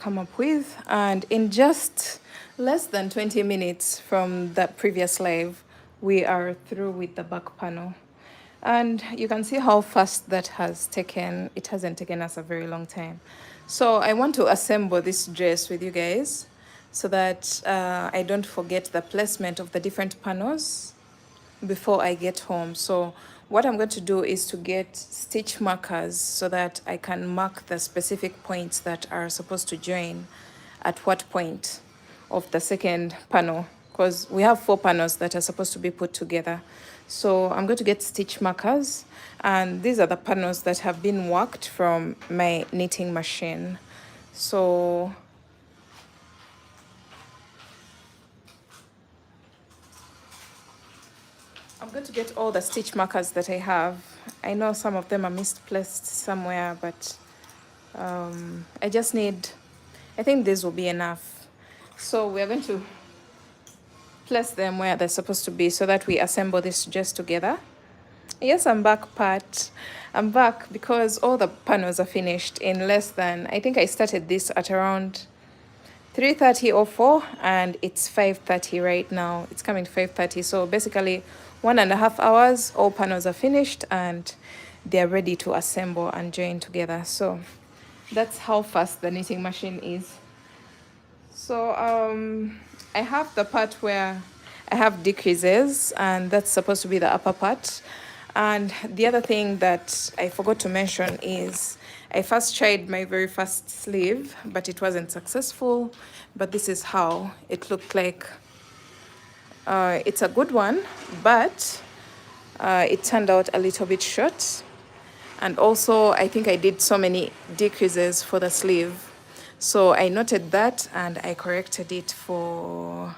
come up with. And in just less than 20 minutes from that previous live, we are through with the back panel. And you can see how fast that has taken. It hasn't taken us a very long time. So I want to assemble this dress with you guys so that I don't forget the placement of the different panels before I get home. So what I'm going to do is to get stitch markers so that I can mark the specific points that are supposed to join at what point of the second panel, because we have 4 panels that are supposed to be put together. So I'm going to get stitch markers, and these are the panels that have been worked from my knitting machine. So I'm going to get all the stitch markers that I have. I know some of them are misplaced somewhere, but I just need, I think this will be enough. So we're going to place them where they're supposed to be so that we assemble this just together. Yes, I'm back, Pat. I'm back because all the panels are finished in less than, I think I started this at around 3:30 or 4, and it's 5:30 right now. It's coming to 5:30. So basically 1.5 hours, all panels are finished and they're ready to assemble and join together. So that's how fast the knitting machine is. So I have the part where I have decreases, and that's supposed to be the upper part. And the other thing that I forgot to mention is I first tried my very first sleeve, but it wasn't successful. But this is how it looked like. It's a good one, but it turned out a little bit short. And also, I think I did so many decreases for the sleeve. So I noted that and I corrected it for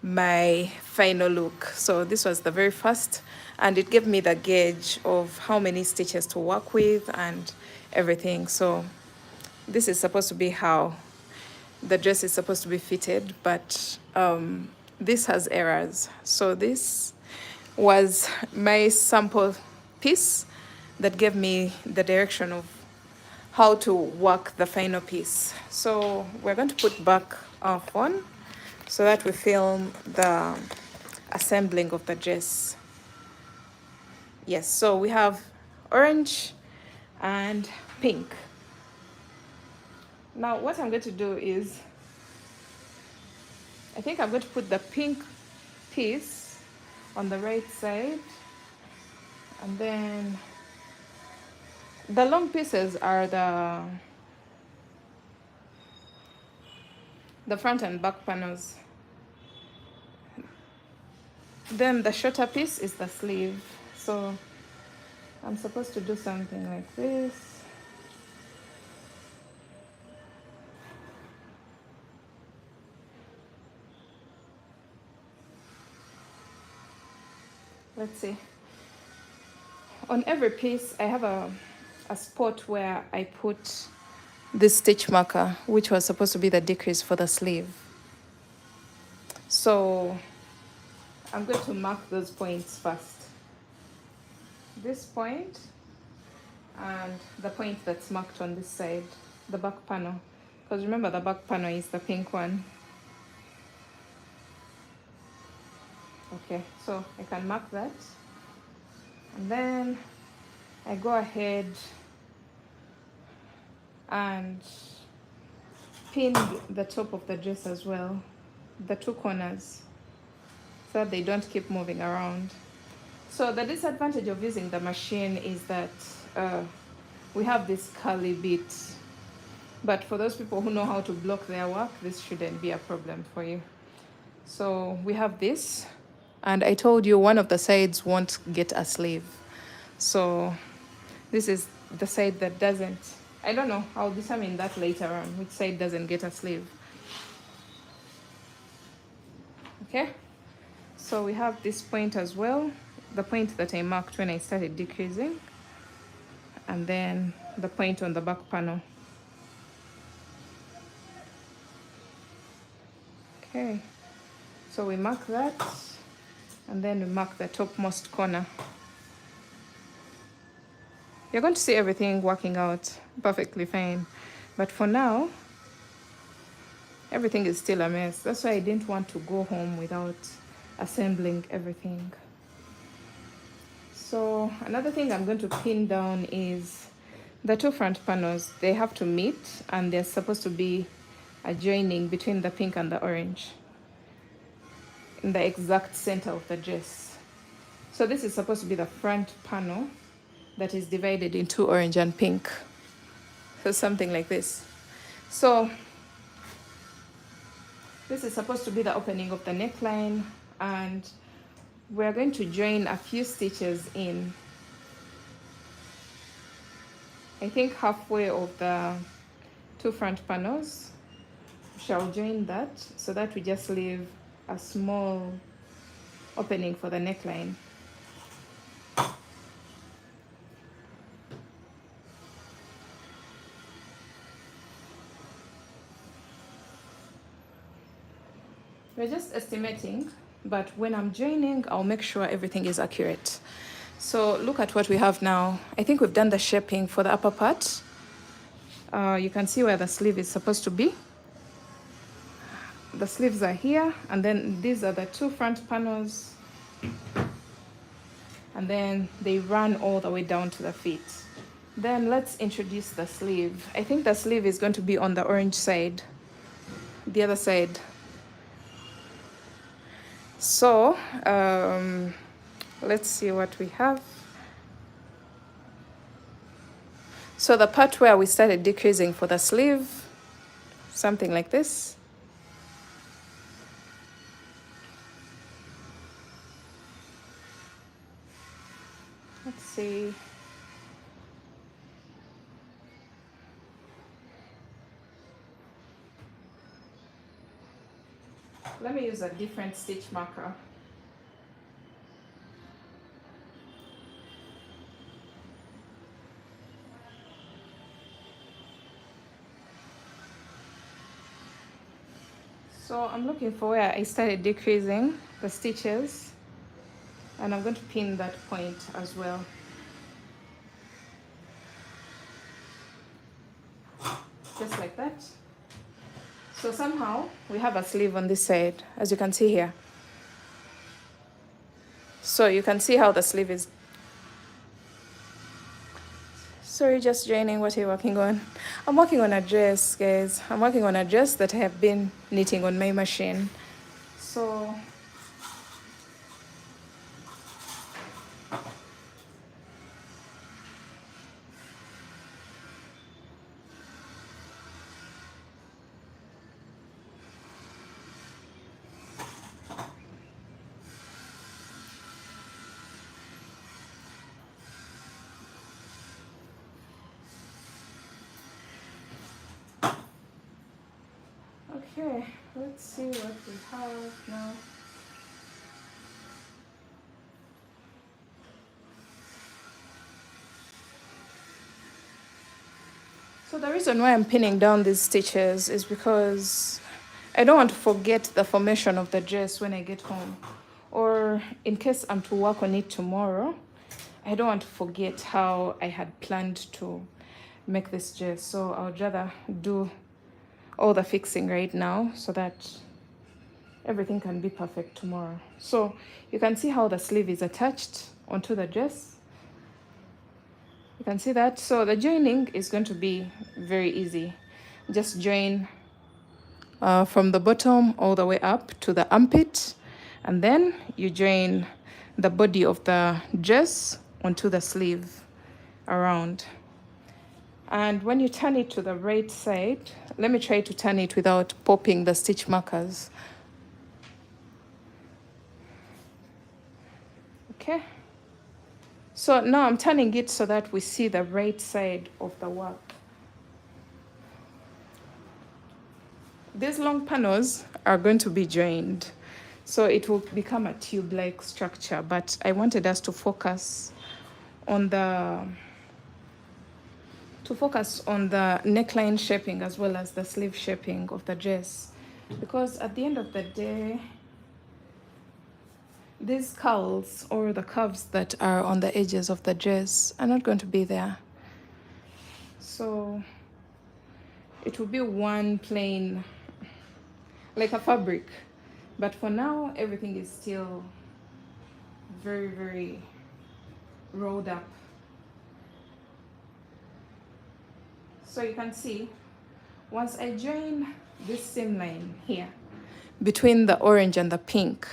my final look. So this was the very first, and it gave me the gauge of how many stitches to work with and everything. So this is supposed to be how the dress is supposed to be fitted, but this has errors. So this was my sample piece that gave me the direction of how to work the final piece. So we're going to put back our phone so that we film the assembling of the dress. Yes, so we have orange and pink. Now what I'm going to do is, I think I'm going to put the pink piece on the right side, and then the long pieces are the front and back panels. Then the shorter piece is the sleeve. So I'm supposed to do something like this. Let's see. On every piece, I have a spot where I put this stitch marker, which was supposed to be the decrease for the sleeve. So I'm going to mark those points first. This point and the point that's marked on this side, the back panel. Because remember, the back panel is the pink one. Okay, so I can mark that. And then I go ahead and pin the top of the dress as well, the 2 corners, so that they don't keep moving around. So the disadvantage of using the machine is that we have this curly bit, but for those people who know how to block their work, this shouldn't be a problem for you. So we have this, and I told you one of the sides won't get a sleeve. So this is the side that doesn't. I don't know, I'll determine that later on, which side doesn't get a sleeve. Okay, so we have this point as well, the point that I marked when I started decreasing, and then the point on the back panel. Okay, so we mark that, and then we mark the topmost corner. You're going to see everything working out perfectly fine, but for now, everything is still a mess. That's why I didn't want to go home without assembling everything. So another thing I'm going to pin down is the two front panels. They have to meet, and they're supposed to be a joining between the pink and the orange in the exact center of the dress. So this is supposed to be the front panel that is divided into orange and pink. So something like this. So this is supposed to be the opening of the neckline, and we're going to join a few stitches in, I think halfway of the two front panels. We shall join that so that we just leave a small opening for the neckline. We're just estimating, but when I'm joining, I'll make sure everything is accurate. So look at what we have now. I think we've done the shaping for the upper part. You can see where the sleeve is supposed to be. The sleeves are here, and then these are the two front panels, and then they run all the way down to the feet. Then let's introduce the sleeve. I think the sleeve is going to be on the orange side, the other side. So let's see what we have. So the part where we started decreasing for the sleeve, something like this. Let's see. Let me use a different stitch marker. So I'm looking for where I started decreasing the stitches, and I'm going to pin that point as well. Just like that. So somehow we have a sleeve on this side, as you can see here. So you can see how the sleeve is. Sorry, just joining. What are you working on? I'm working on a dress, guys. I'm working on a dress that I have been knitting on my machine. So okay, let's see what we have now. So the reason why I'm pinning down these stitches is because I don't want to forget the formation of the dress when I get home. Or in case I'm to work on it tomorrow, I don't want to forget how I had planned to make this dress. So I would rather do all the fixing right now so that everything can be perfect tomorrow. So you can see how the sleeve is attached onto the dress. You can see that. So the joining is going to be very easy. Just join from the bottom all the way up to the armpit, and then you join the body of the dress onto the sleeve around. And when you turn it to the right side, let me try to turn it without popping the stitch markers. Okay. So now I'm turning it so that we see the right side of the work. These long panels are going to be joined, so it will become a tube-like structure, but I wanted us to focus on the neckline shaping as well as the sleeve shaping of the dress, because at the end of the day, these curls or the curves that are on the edges of the dress are not going to be there. So it will be one plain like a fabric. But for now, everything is still very, very rolled up. So you can see, once I join this seam line here, between the orange and the pink,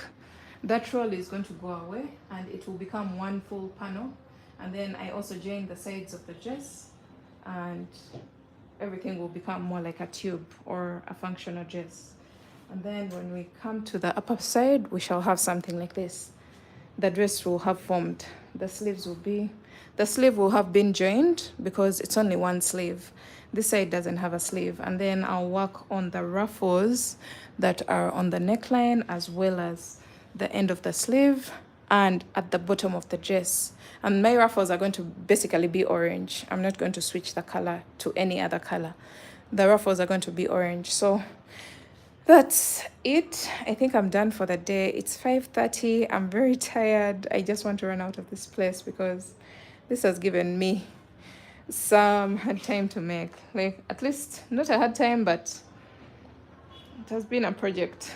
that roll is going to go away and it will become one full panel. And then I also join the sides of the dress and everything will become more like a tube or a functional dress. And then when we come to the upper side, we shall have something like this. The dress will have formed. The sleeve will have been joined because it's only one sleeve. This side doesn't have a sleeve. And then I'll work on the ruffles that are on the neckline as well as the end of the sleeve and at the bottom of the dress. And my ruffles are going to basically be orange. I'm not going to switch the color to any other color. The ruffles are going to be orange. So that's it. I think I'm done for the day. It's 5:30. I'm very tired. I just want to run out of this place because this has given me some hard time to make. Like, at least not a hard time, but it has been a project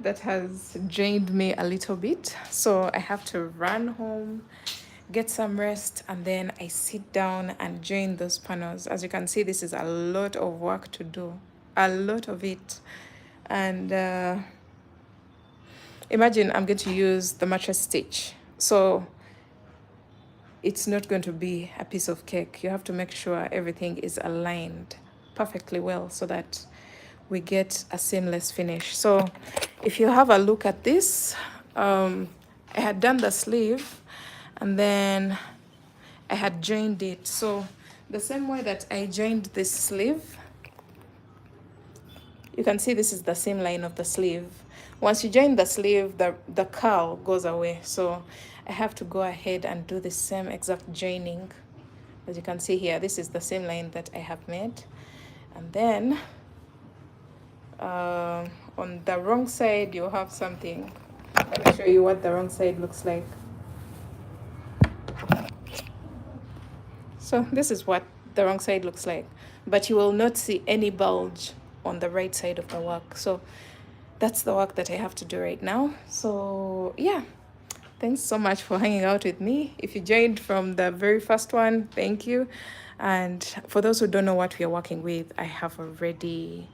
that has drained me a little bit. So I have to run home, get some rest, and then I sit down and join those panels. As you can see, this is a lot of work to do, a lot of it. And imagine I'm going to use the mattress stitch. So it's not going to be a piece of cake. You have to make sure everything is aligned perfectly well so that we get a seamless finish. So if you have a look at this, I had done the sleeve and then I had joined it. So the same way that I joined this sleeve, you can see this is the seam line of the sleeve. Once you join the sleeve, the curl goes away. So I have to go ahead and do the same exact joining. As you can see here, this is the same line that I have made. And then on the wrong side, you'll have something. Let me show you what the wrong side looks like. So this is what the wrong side looks like, but you will not see any bulge on the right side of the work. So that's the work that I have to do right now. So yeah, thanks so much for hanging out with me. If you joined from the very first one, thank you. And for those who don't know what we are working with, I have already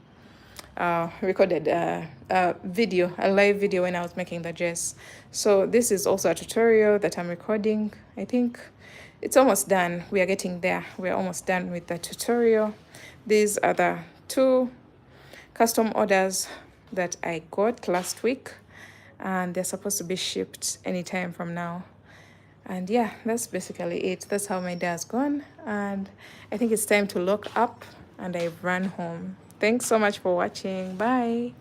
recorded a live video when I was making the dress. So this is also a tutorial that I'm recording. I think it's almost done. We are getting there. We're almost done with the tutorial. These are the 2 custom orders that I got last week, and they're supposed to be shipped anytime from now. And yeah, that's basically it. That's how my day has gone, and I think it's time to lock up and I run home. Thanks so much for watching. Bye.